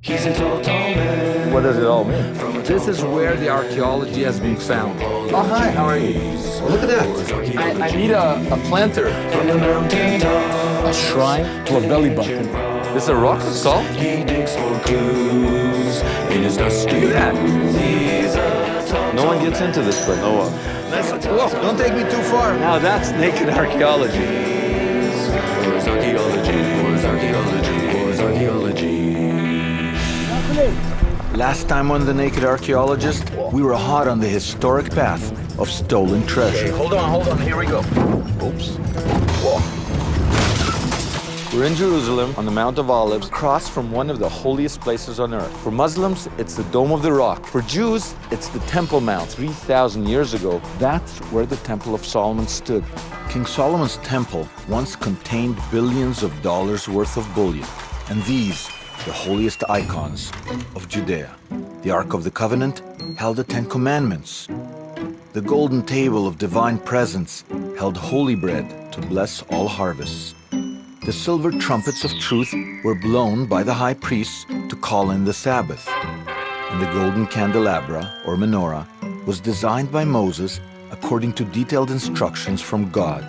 He's a tall man. What does it all mean? This is where the archaeology has been found. Oh, hi, how are you? Well, look at that. I need a planter. From the mountaintop, A shrine to a belly button. This is a rock skull? he digs for clues in his dusty. Look at that. He's a tall No one gets into this place. No one. Whoa, don't take me too far. Now that's naked archaeology. Wars archaeology, wars archaeology, wars archaeology. Last time on The Naked Archaeologist, we were hot on the historic path of stolen treasure. Hold on, here we go. Oops. Whoa. We're in Jerusalem, on the Mount of Olives, across from one of the holiest places on earth. For Muslims, it's the Dome of the Rock. For Jews, it's the Temple Mount. 3,000 years ago, that's where the Temple of Solomon stood. King Solomon's temple once contained billions of dollars worth of bullion, and these, the holiest icons of Judea. The Ark of the Covenant held the Ten Commandments. The golden table of divine presence held holy bread to bless all harvests. The silver trumpets of truth were blown by the high priests to call in the Sabbath. And the golden candelabra, or menorah, was designed by Moses according to detailed instructions from God.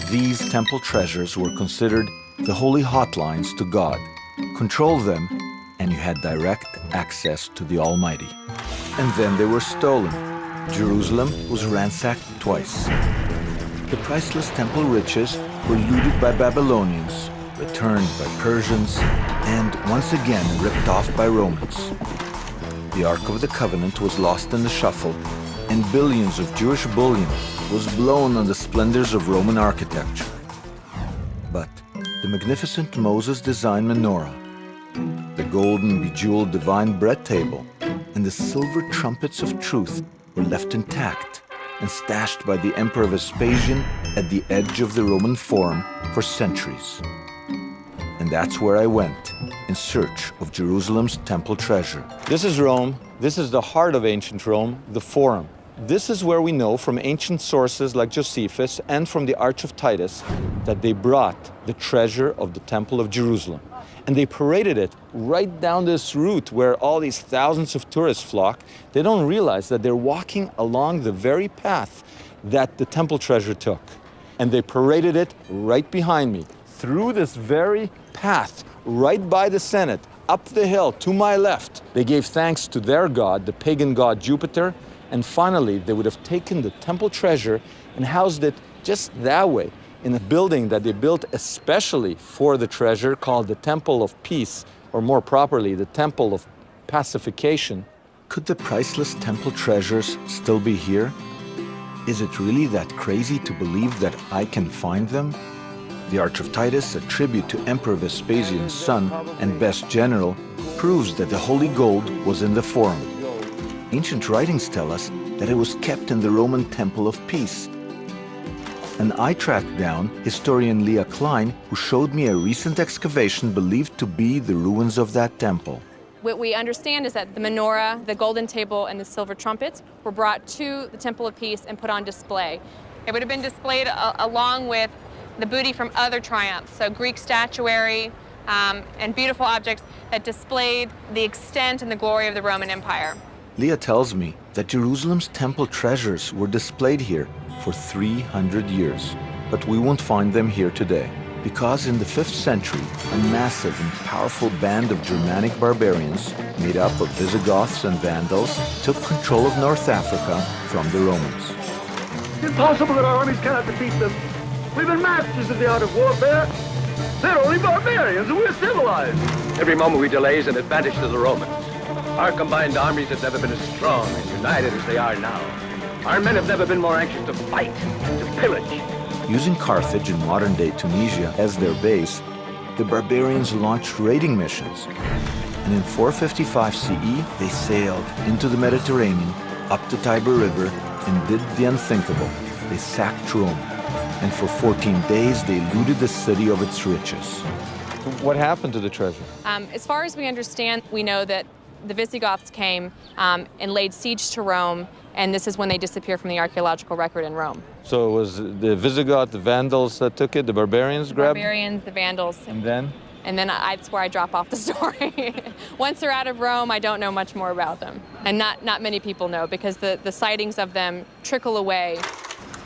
These temple treasures were considered the holy hotlines to God. Control them, and you had direct access to the Almighty. And then they were stolen. Jerusalem was ransacked twice. The priceless temple riches were looted by Babylonians, returned by Persians, and once again ripped off by Romans. The Ark of the Covenant was lost in the shuffle, and billions of Jewish bullion was blown on the splendors of Roman architecture. But the magnificent Moses-designed menorah, the golden bejeweled divine bread table, and the silver trumpets of truth were left intact and stashed by the Emperor Vespasian at the edge of the Roman Forum for centuries. And that's where I went, in search of Jerusalem's temple treasure. This is Rome. This is the heart of ancient Rome, the Forum. This is where we know from ancient sources like Josephus and from the Arch of Titus that they brought the treasure of the Temple of Jerusalem. And they paraded it right down this route where all these thousands of tourists flock. They don't realize that they're walking along the very path that the temple treasure took. And they paraded it right behind me, through this very path, right by the Senate, up the hill to my left. They gave thanks to their god, the pagan god Jupiter, and finally they would have taken the temple treasure and housed it just that way, in a building that they built especially for the treasure called the Temple of Peace, or more properly, the Temple of Pacification. Could the priceless temple treasures still be here? Is it really that crazy to believe that I can find them? The Arch of Titus, a tribute to Emperor Vespasian's son and best general, proves that the holy gold was in the Forum. Ancient writings tell us that it was kept in the Roman Temple of Peace. And I tracked down historian Leah Klein, who showed me a recent excavation believed to be the ruins of that temple. What we understand is that the menorah, the golden table, and the silver trumpets were brought to the Temple of Peace and put on display. It would have been displayed along with the booty from other triumphs, so Greek statuary and beautiful objects that displayed the extent and the glory of the Roman Empire. Leah tells me that Jerusalem's temple treasures were displayed here for 300 years, but we won't find them here today, because in the 5th century, a massive and powerful band of Germanic barbarians, made up of Visigoths and Vandals, took control of North Africa from the Romans. Impossible that our armies cannot defeat them. We've been masters of the art of warfare. They're only barbarians and we're civilized. Every moment we delay is an advantage to the Romans. Our combined armies have never been as strong and united as they are now. Our men have never been more anxious to fight, to pillage. Using Carthage in modern-day Tunisia as their base, the barbarians launched raiding missions. And in 455 CE, they sailed into the Mediterranean, up the Tiber River, and did the unthinkable. They sacked Rome. And for 14 days, they looted the city of its riches. What happened to the treasure? As far as we understand, we know that the Visigoths came and laid siege to Rome, and this is when they disappear from the archaeological record in Rome. So it was the Visigoth, the Vandals that took it, the barbarians grabbed it? Barbarians, the Vandals. And then? And then that's where I drop off the story. Once they're out of Rome, I don't know much more about them. And not many people know, because the sightings of them trickle away.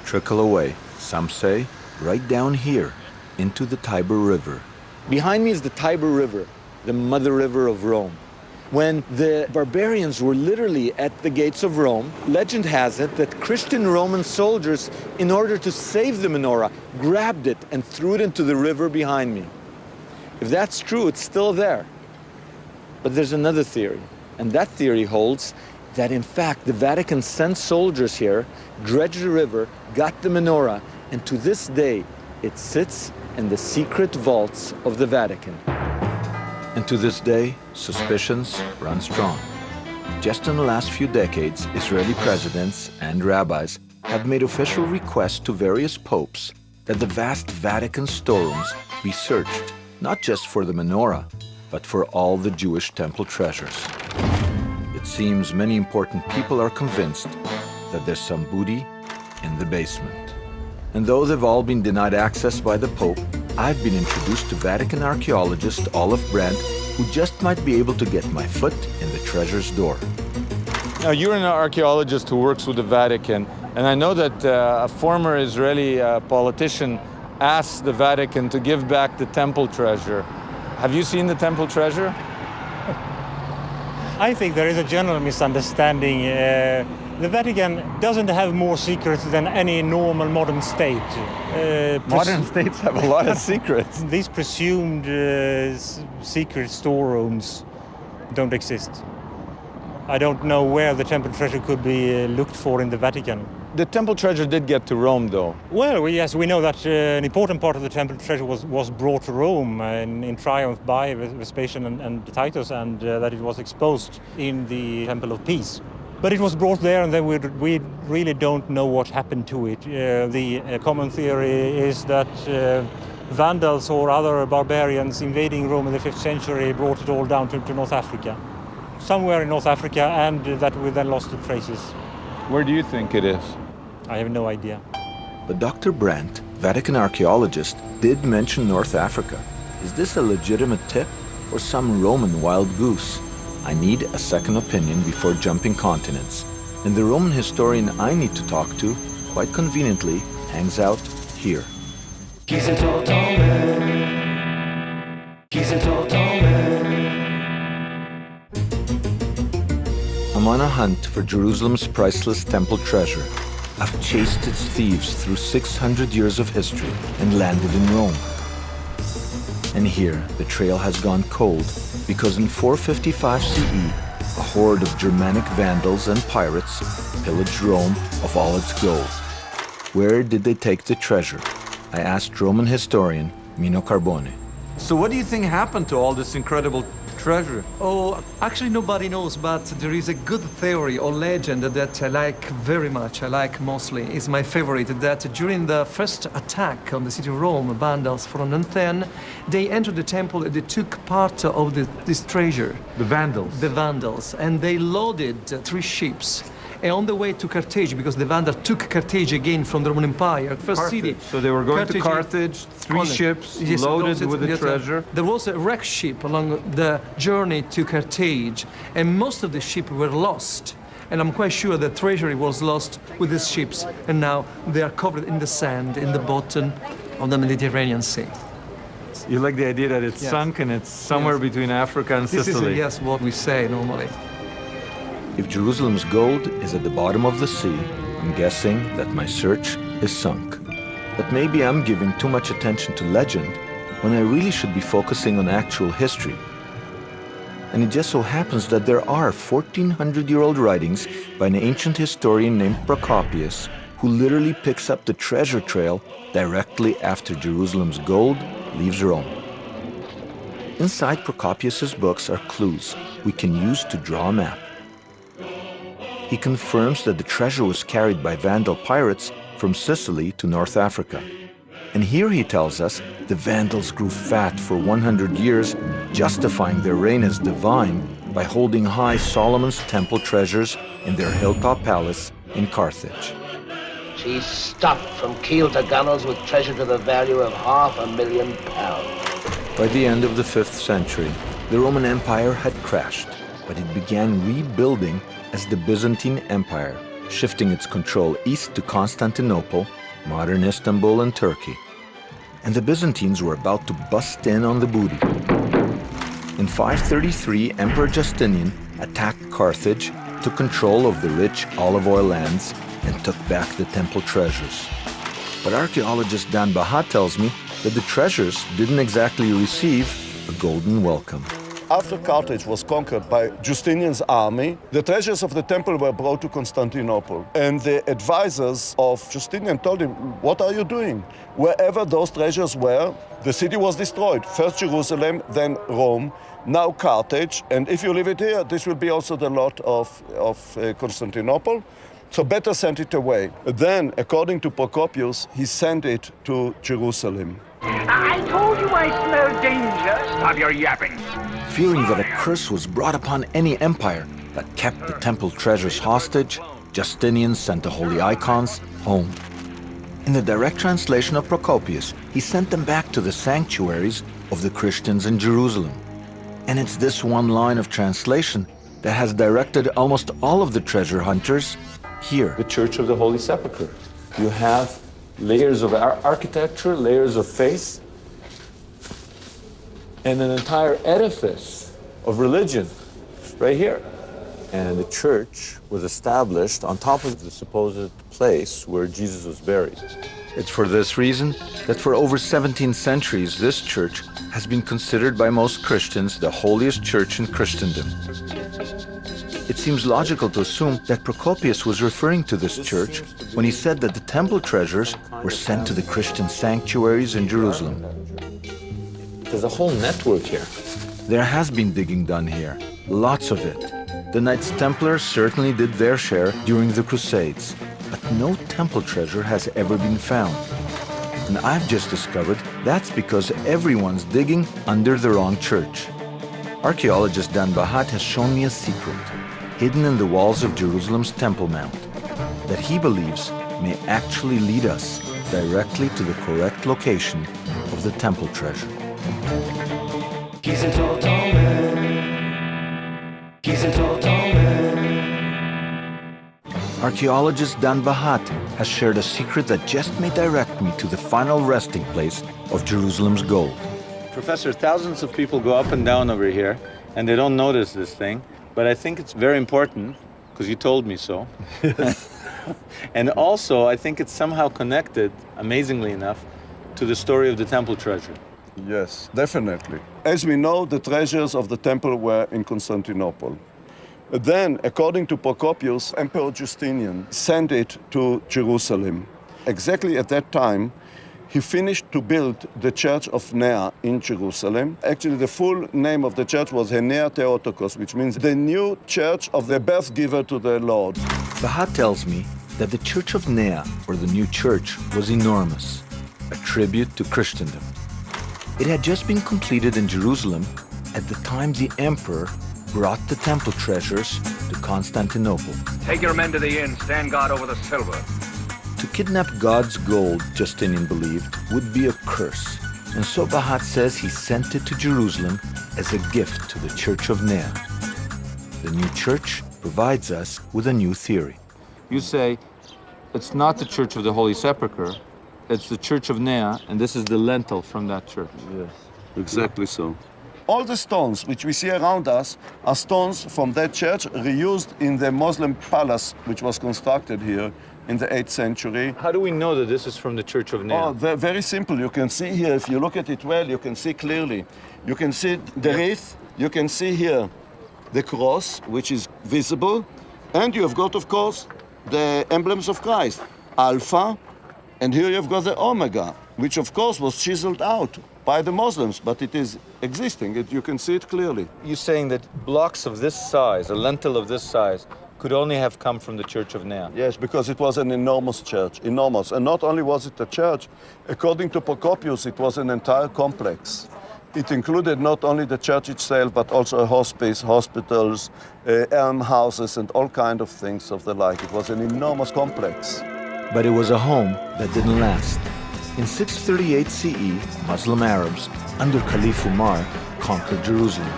Trickle away, some say, right down here, into the Tiber River. Behind me is the Tiber River, the mother river of Rome. When the barbarians were literally at the gates of Rome, legend has it that Christian Roman soldiers, in order to save the menorah, grabbed it and threw it into the river behind me. If that's true, it's still there. But there's another theory, and that theory holds that in fact the Vatican sent soldiers here, dredged the river, got the menorah, and to this day it sits in the secret vaults of the Vatican. And to this day, suspicions run strong. Just in the last few decades, Israeli presidents and rabbis have made official requests to various popes that the vast Vatican storerooms be searched, not just for the menorah, but for all the Jewish temple treasures. It seems many important people are convinced that there's some booty in the basement. And though they've all been denied access by the Pope, I've been introduced to Vatican archaeologist Olive Brandt, who just might be able to get my foot in the treasure's door. Now, you're an archaeologist who works with the Vatican, and I know that a former Israeli politician asked the Vatican to give back the temple treasure. Have you seen the temple treasure? I think there is a general misunderstanding. The Vatican doesn't have more secrets than any normal modern state. Modern states have a lot of secrets. These presumed secret storerooms don't exist. I don't know where the temple treasure could be looked for in the Vatican. The temple treasure did get to Rome, though. Well, yes, we know that an important part of the temple treasure was brought to Rome in triumph by Vespasian and Titus, and that it was exposed in the Temple of Peace. But it was brought there, and then we really don't know what happened to it. The common theory is that Vandals or other barbarians invading Rome in the 5th century brought it all down to North Africa. Somewhere in North Africa, and that we then lost the traces. Where do you think it is? I have no idea. But Dr. Brandt, Vatican archaeologist, did mention North Africa. Is this a legitimate tip or some Roman wild goose? I need a second opinion before jumping continents. And the Roman historian I need to talk to, quite conveniently, hangs out here. He's a tall, tall man. He's a tall, tall man. I'm on a hunt for Jerusalem's priceless temple treasure. I've chased its thieves through 600 years of history and landed in Rome. And here, the trail has gone cold because in 455 CE, a horde of Germanic Vandals and pirates pillaged Rome of all its gold. Where did they take the treasure? I asked Roman historian Mino Carbone. So what do you think happened to all this incredible treasure? Oh, actually nobody knows, but there is a good theory or legend that I like very much, I like mostly, is my favorite, that during the first attack on the city of Rome, Vandals from Nantes, they entered the temple and they took part of this treasure. The Vandals? The Vandals, and they loaded 3 ships. And on the way to Carthage, because the Vandals took Carthage again from the Roman Empire, first city. So they were going to Carthage, 3 ships loaded with the treasure. There was a wreck ship along the journey to Carthage, and most of the ships were lost. And I'm quite sure the treasury was lost with these ships, and now they are covered in the sand in the bottom of the Mediterranean Sea. You like the idea that it's sunk and it's somewhere between Africa and Sicily? This is, what we say normally. If Jerusalem's gold is at the bottom of the sea, I'm guessing that my search is sunk. But maybe I'm giving too much attention to legend when I really should be focusing on actual history. And it just so happens that there are 1,400-year-old writings by an ancient historian named Procopius, who literally picks up the treasure trail directly after Jerusalem's gold leaves Rome. Inside Procopius's books are clues we can use to draw a map. He confirms that the treasure was carried by Vandal pirates from Sicily to North Africa. And here he tells us the Vandals grew fat for 100 years, justifying their reign as divine by holding high Solomon's temple treasures in their hilltop palace in Carthage. She's stuffed from keel to gunnels with treasure to the value of £500,000. By the end of the 5th century, the Roman Empire had crashed, but it began rebuilding as the Byzantine Empire, shifting its control east to Constantinople, modern Istanbul and Turkey. And the Byzantines were about to bust in on the booty. In 533, Emperor Justinian attacked Carthage, took control of the rich olive oil lands, and took back the temple treasures. But archaeologist Dan Bahat tells me that the treasures didn't exactly receive a golden welcome. After Carthage was conquered by Justinian's army, the treasures of the temple were brought to Constantinople. And the advisors of Justinian told him, "What are you doing?" Wherever those treasures were, the city was destroyed. First Jerusalem, then Rome, now Carthage. And if you leave it here, this will be also the lot of Constantinople. So better send it away. Then, according to Procopius, he sent it to Jerusalem. I told you I smelled danger. Stop your yapping. Fearing that a curse was brought upon any empire that kept the temple treasures hostage, Justinian sent the holy icons home. In the direct translation of Procopius, he sent them back to the sanctuaries of the Christians in Jerusalem. And it's this one line of translation that has directed almost all of the treasure hunters here. The Church of the Holy Sepulchre. You have layers of architecture, layers of faith, and an entire edifice of religion right here. And the church was established on top of the supposed place where Jesus was buried. It's for this reason that for over 17 centuries, this church has been considered by most Christians the holiest church in Christendom. It seems logical to assume that Procopius was referring to this church when he said that the temple treasures were sent to the Christian sanctuaries in Jerusalem. There's a whole network here. There has been digging done here, lots of it. The Knights Templars certainly did their share during the Crusades, but no temple treasure has ever been found. And I've just discovered that's because everyone's digging under the wrong church. Archaeologist Dan Bahat has shown me a secret, hidden in the walls of Jerusalem's Temple Mount, that he believes may actually lead us directly to the correct location of the temple treasure. He's a tall, tall man. He's a tall, tall man. Archaeologist Dan Bahat has shared a secret that just may direct me to the final resting place of Jerusalem's gold. Professor, thousands of people go up and down over here, and they don't notice this thing. But I think it's very important, because you told me so. And also, I think it's somehow connected, amazingly enough, to the story of the temple treasure. Yes, definitely. As we know, the treasures of the temple were in Constantinople. Then, according to Procopius, Emperor Justinian sent it to Jerusalem. Exactly at that time, he finished to build the Church of Nea in Jerusalem. Actually, the full name of the church was Nea Theotokos, which means the new church of the birth giver to the Lord. Bahat tells me that the Church of Nea, or the new church, was enormous, a tribute to Christendom. It had just been completed in Jerusalem at the time the emperor brought the temple treasures to Constantinople. Take your men to the inn. Stand guard over the silver. To kidnap God's gold, Justinian believed, would be a curse. And so Bahat says he sent it to Jerusalem as a gift to the Church of Nea. The new church provides us with a new theory. You say it's not the Church of the Holy Sepulchre, it's the Church of Nea, and this is the lintel from that church. Yes, exactly so. All the stones which we see around us are stones from that church reused in the Muslim palace which was constructed here in the 8th century. How do we know that this is from the Church of Nea? Oh, very simple. You can see here, if you look at it well, you can see clearly. You can see the wreath, you can see here the cross, which is visible, and you have got, of course, the emblems of Christ, Alpha, and here you've got the Omega, which, of course, was chiseled out by the Muslims, but it is existing. You can see it clearly. You're saying that blocks of this size, a lintel of this size, could only have come from the Church of Nea? Yes, because it was an enormous church, enormous. And not only was it a church, according to Procopius, it was an entire complex. It included not only the church itself, but also a hospice, hospitals, almhouses, and all kinds of things of the like. It was an enormous complex. But it was a home that didn't last. In 638 CE, Muslim Arabs, under Caliph Umar, conquered Jerusalem.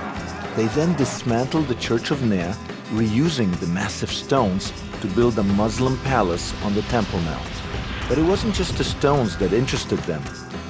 They then dismantled the Church of Nea, reusing the massive stones to build a Muslim palace on the Temple Mount. But it wasn't just the stones that interested them.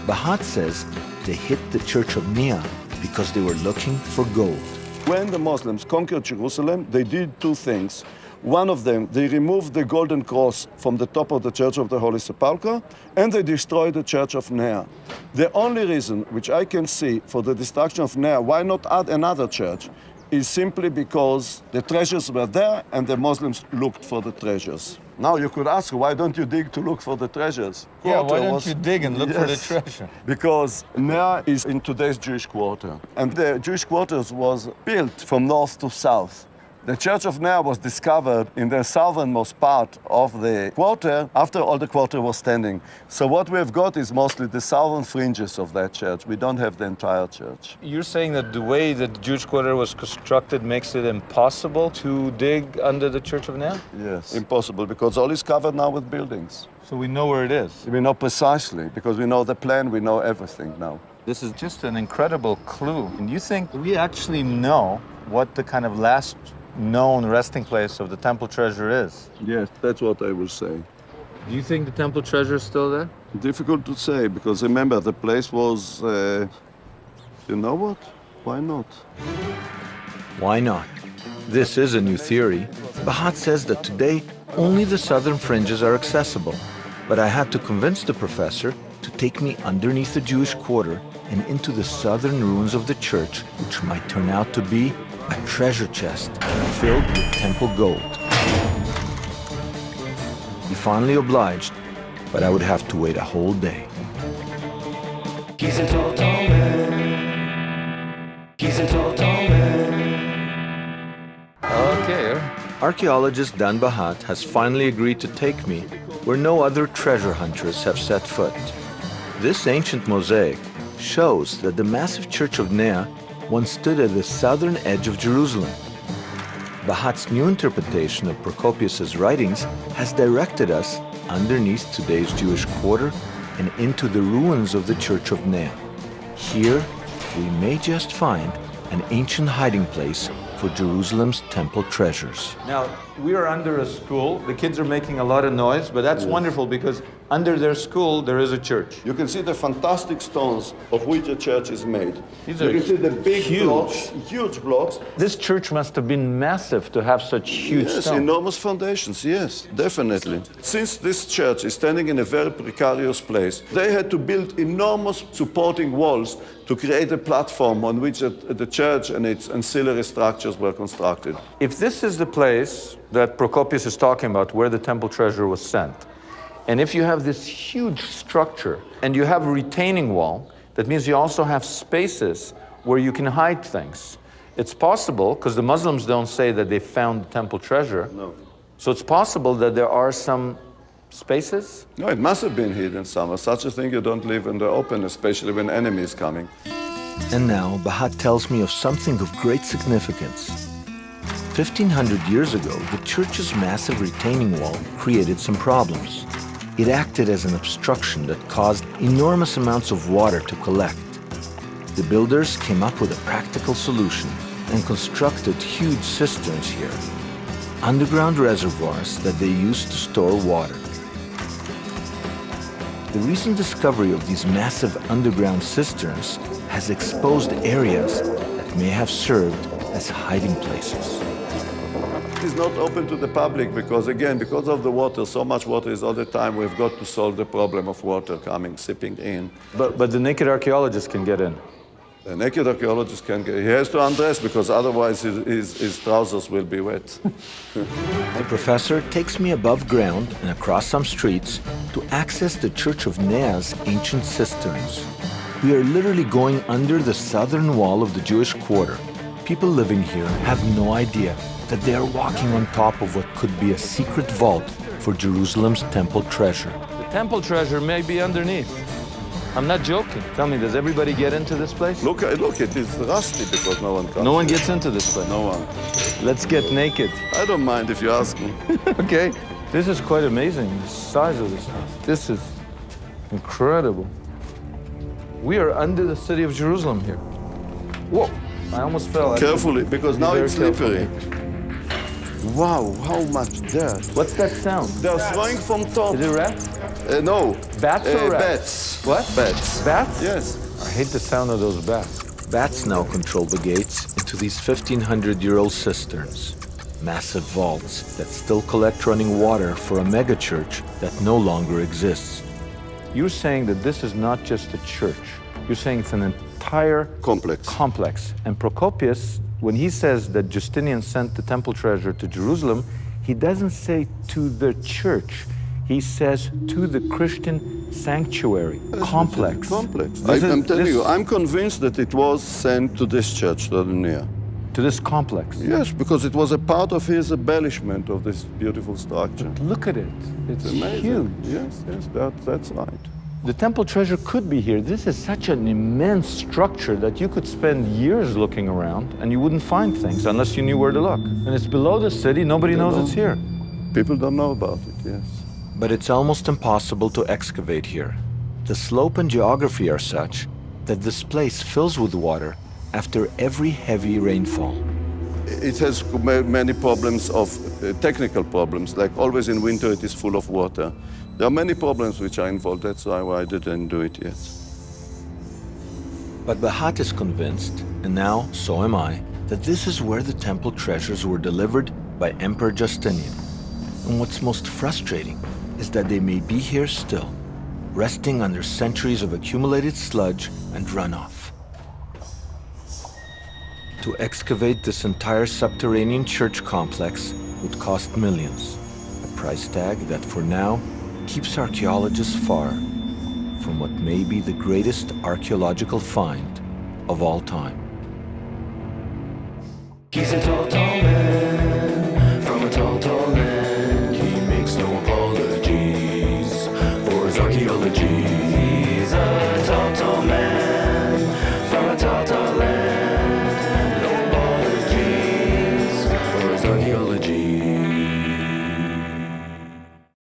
Bahat says they hit the Church of Nea because they were looking for gold. When the Muslims conquered Jerusalem, they did two things. One of them, they removed the golden cross from the top of the Church of the Holy Sepulchre, and they destroyed the Church of Nea. The only reason which I can see for the destruction of Nea, why not add another church, is simply because the treasures were there and the Muslims looked for the treasures. Now you could ask, why don't you dig to look for the treasures? Yeah, why don't you dig and look for the treasure? Because Nea is in today's Jewish quarter, and the Jewish quarters was built from north to south. The Church of Nea was discovered in the southernmost part of the quarter after all the quarter was standing. So what we've got is mostly the southern fringes of that church. We don't have the entire church. You're saying that the way that the Jewish quarter was constructed makes it impossible to dig under the Church of Nea? Yes, impossible, because all is covered now with buildings. So we know where it is. We know precisely, because we know the plan, we know everything now. This is just an incredible clue. And you think we actually know what the kind of last known resting place of the temple treasure is? Yes, that's what I will say. Do you think the temple treasure is still there? Difficult to say, because remember, the place was, you know what? Why not? Why not? This is a new theory. Bahat says that today only the southern fringes are accessible. But I had to convince the professor to take me underneath the Jewish quarter and into the southern ruins of the church, which might turn out to be a treasure chest filled with temple gold. He finally obliged, but I would have to wait a whole day. He's a tall, tall man. He's a tall, tall man. Okay. Archaeologist Dan Bahat has finally agreed to take me where no other treasure hunters have set foot. This ancient mosaic shows that the massive Church of Nea once stood at the southern edge of Jerusalem. Bahat's new interpretation of Procopius's writings has directed us underneath today's Jewish quarter and into the ruins of the Church of Nea. Here, we may just find an ancient hiding place for Jerusalem's temple treasures. Now, we are under a school. The kids are making a lot of noise, but that's wonderful because under their school, there is a church. You can see the fantastic stones of which the church is made. These You are can see the big huge. blocks, huge blocks. This church must have been massive to have such huge Yes, stones. enormous foundations, yes, definitely. Since this church is standing in a very precarious place, they had to build enormous supporting walls to create a platform on which the church and its ancillary structures were constructed. If this is the place that Procopius is talking about, where the temple treasure was sent, and if you have this huge structure and you have a retaining wall, that means you also have spaces where you can hide things. It's possible, because the Muslims don't say that they found the temple treasure. No. So it's possible that there are some spaces? No, it must have been hidden somewhere. Such a thing you don't leave in the open, especially when enemy is coming. And now Bahat tells me of something of great significance. 1,500 years ago, the church's massive retaining wall created some problems. It acted as an obstruction that caused enormous amounts of water to collect. The builders came up with a practical solution and constructed huge cisterns here, underground reservoirs that they used to store water. The recent discovery of these massive underground cisterns has exposed areas that may have served as hiding places. It is not open to the public because, again, because of the water, so much water is all the time, we've got to solve the problem of water coming, seeping in. But the naked archaeologist can get in. The naked archaeologist can get, he has to undress because otherwise his trousers will be wet. The professor takes me above ground and across some streets to access the Church of Nea's ancient cisterns. We are literally going under the southern wall of the Jewish quarter. People living here have no idea that they are walking on top of what could be a secret vault for Jerusalem's temple treasure. The temple treasure may be underneath. I'm not joking. Tell me, does everybody get into this place? Look, it is rusty because no one comes. No one gets into this place? No one. Let's get naked. I don't mind if you ask me. Okay. This is quite amazing, the size of this. This is Incredible. We are under the city of Jerusalem here. Whoa, I almost fell. Carefully, because now it's slippery. Careful. Wow, how much dirt. What's that sound? They're throwing from top. Is it rats? No. Bats or rats? Bats. What? Bats. Bats? Yes. I hate the sound of those bats. Bats now control the gates into these 1,500-year-old cisterns, massive vaults that still collect running water for a megachurch that no longer exists. You're saying that this is not just a church. You're saying it's an entire complex. And Procopius, when he says that Justinian sent the temple treasure to Jerusalem, he doesn't say to the church. He says to the Christian sanctuary, complex. I'm telling you, I'm convinced that it was sent to this church, to this complex. Yes, because it was a part of his embellishment of this beautiful structure. But look at it. It's amazing. Huge. Yes, that's right. The temple treasure could be here. This is such an immense structure that you could spend years looking around and you wouldn't find things unless you knew where to look. And it's below the city, nobody knows it's here. People don't know about it, yes. But it's almost impossible to excavate here. The slope and geography are such that this place fills with water after every heavy rainfall. It has many problems of technical problems, like always in winter it is full of water. There are many problems which are involved, that's why I didn't do it yet. But Bahat is convinced, and now so am I, that this is where the temple treasures were delivered by Emperor Justinian. And what's most frustrating is that they may be here still, resting under centuries of accumulated sludge and runoff. To excavate this entire subterranean church complex would cost millions, a price tag that for now keeps archaeologists far from what may be the greatest archaeological find of all time. He's a total man.